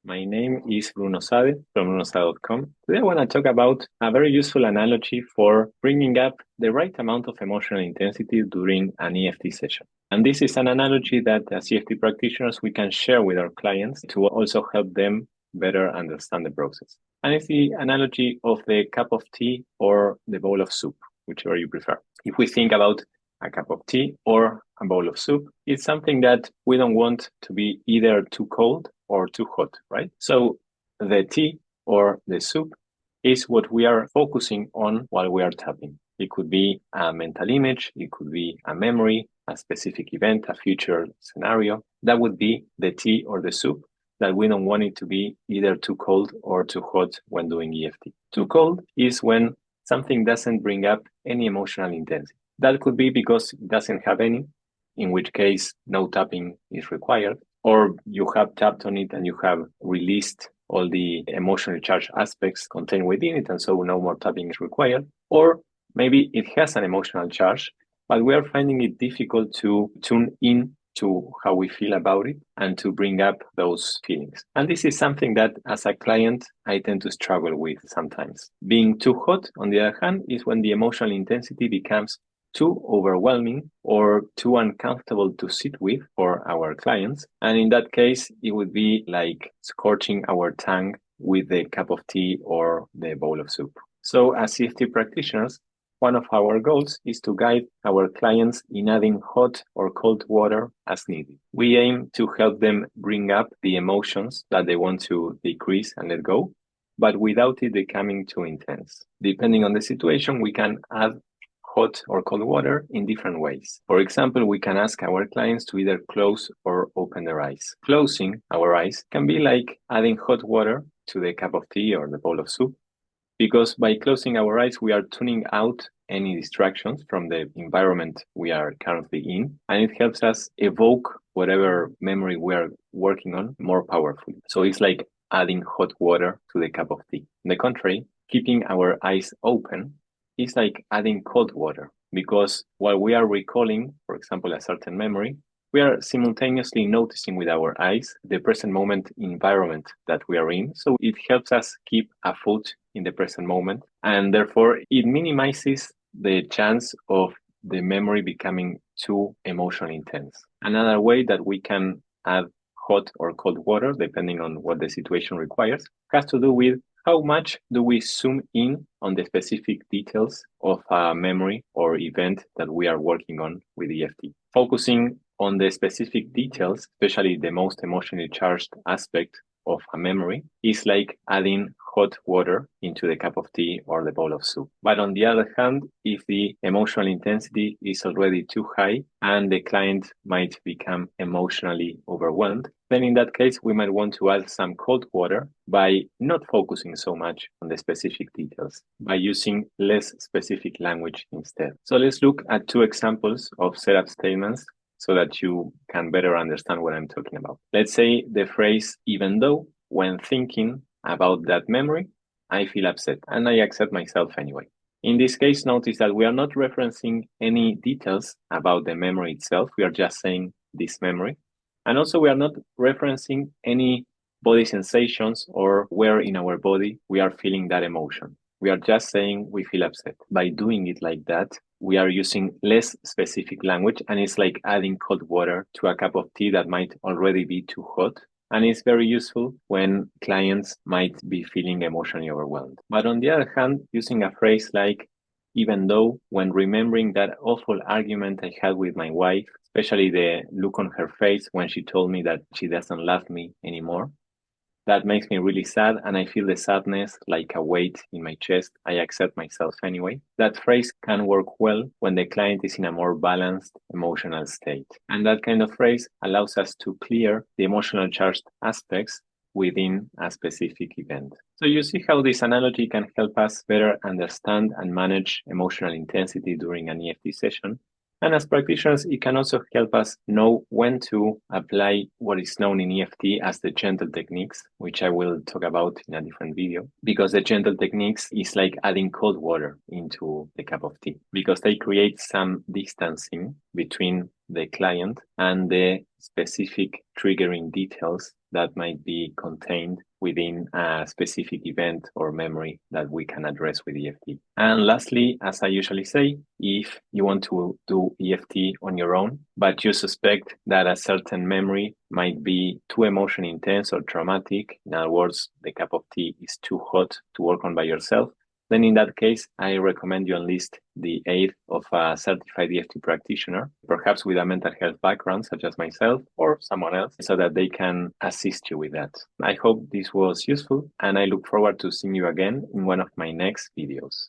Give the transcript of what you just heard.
My name is Bruno Sade from brunosade.com. Today I want to talk about a very useful analogy for bringing up the right amount of emotional intensity during an EFT session. And this is an analogy that as EFT practitioners we can share with our clients to also help them better understand the process. And it's the analogy of the cup of tea or the bowl of soup, whichever you prefer. If we think about a cup of tea or a bowl of soup, it's something that we don't want to be either too cold or too hot, right? So the tea or the soup is what we are focusing on while we are tapping. It could be a mental image, it could be a memory, a specific event, a future scenario. That would be the tea or the soup that we don't want it to be either too cold or too hot when doing EFT. Too cold is when something doesn't bring up any emotional intensity. That could be because it doesn't have any, in which case no tapping is required, or you have tapped on it and you have released all the emotionally charged aspects contained within it, and so no more tapping is required. Or maybe it has an emotional charge, but we are finding it difficult to tune in to how we feel about it and to bring up those feelings. And this is something that as a client, I tend to struggle with sometimes. Being too hot, on the other hand, is when the emotional intensity becomes too overwhelming or too uncomfortable to sit with for our clients. And in that case, it would be like scorching our tongue with the cup of tea or the bowl of soup. So as EFT practitioners, one of our goals is to guide our clients in adding hot or cold water as needed. We aim to help them bring up the emotions that they want to decrease and let go, but without it becoming too intense. Depending on the situation, we can add hot or cold water in different ways. For example, we can ask our clients to either close or open their eyes. Closing our eyes can be like adding hot water to the cup of tea or the bowl of soup, because by closing our eyes, we are tuning out any distractions from the environment we are currently in, and it helps us evoke whatever memory we are working on more powerfully. So it's like adding hot water to the cup of tea. On the contrary, keeping our eyes open is like adding cold water, because while we are recalling, for example, a certain memory, we are simultaneously noticing with our eyes the present moment environment that we are in. So it helps us keep a foot in the present moment, and therefore it minimizes the chance of the memory becoming too emotionally intense. Another way that we can add hot or cold water, depending on what the situation requires, has to do with how much do we zoom in on the specific details of a memory or event that we are working on with EFT. Focusing on the specific details, especially the most emotionally charged aspect of a memory, is like adding hot water into the cup of tea or the bowl of soup. But on the other hand, if the emotional intensity is already too high and the client might become emotionally overwhelmed, then in that case, we might want to add some cold water by not focusing so much on the specific details, by using less specific language instead. So let's look at two examples of setup statements so that you can better understand what I'm talking about. Let's say the phrase, even though, when thinking about that memory, I feel upset and I accept myself anyway. In this case, notice that we are not referencing any details about the memory itself. We are just saying this memory. And also we are not referencing any body sensations or where in our body we are feeling that emotion. We are just saying we feel upset. By doing it like that, we are using less specific language, and it's like adding cold water to a cup of tea that might already be too hot. And it's very useful when clients might be feeling emotionally overwhelmed. But on the other hand, using a phrase like, even though, when remembering that awful argument I had with my wife, especially the look on her face when she told me that she doesn't love me anymore, that makes me really sad, and I feel the sadness like a weight in my chest. I accept myself anyway. That phrase can work well when the client is in a more balanced emotional state. And that kind of phrase allows us to clear the emotional charged aspects within a specific event. So you see how this analogy can help us better understand and manage emotional intensity during an EFT session. And as practitioners, it can also help us know when to apply what is known in EFT as the gentle techniques, which I will talk about in a different video, because the gentle techniques is like adding cold water into the cup of tea, because they create some distancing between the client and the specific triggering details that might be contained within a specific event or memory that we can address with EFT. And lastly, as I usually say, if you want to do EFT on your own, but you suspect that a certain memory might be too emotion intense or traumatic, in other words, the cup of tea is too hot to work on by yourself, then in that case, I recommend you enlist the aid of a certified EFT practitioner, perhaps with a mental health background, such as myself or someone else, so that they can assist you with that. I hope this was useful, and I look forward to seeing you again in one of my next videos.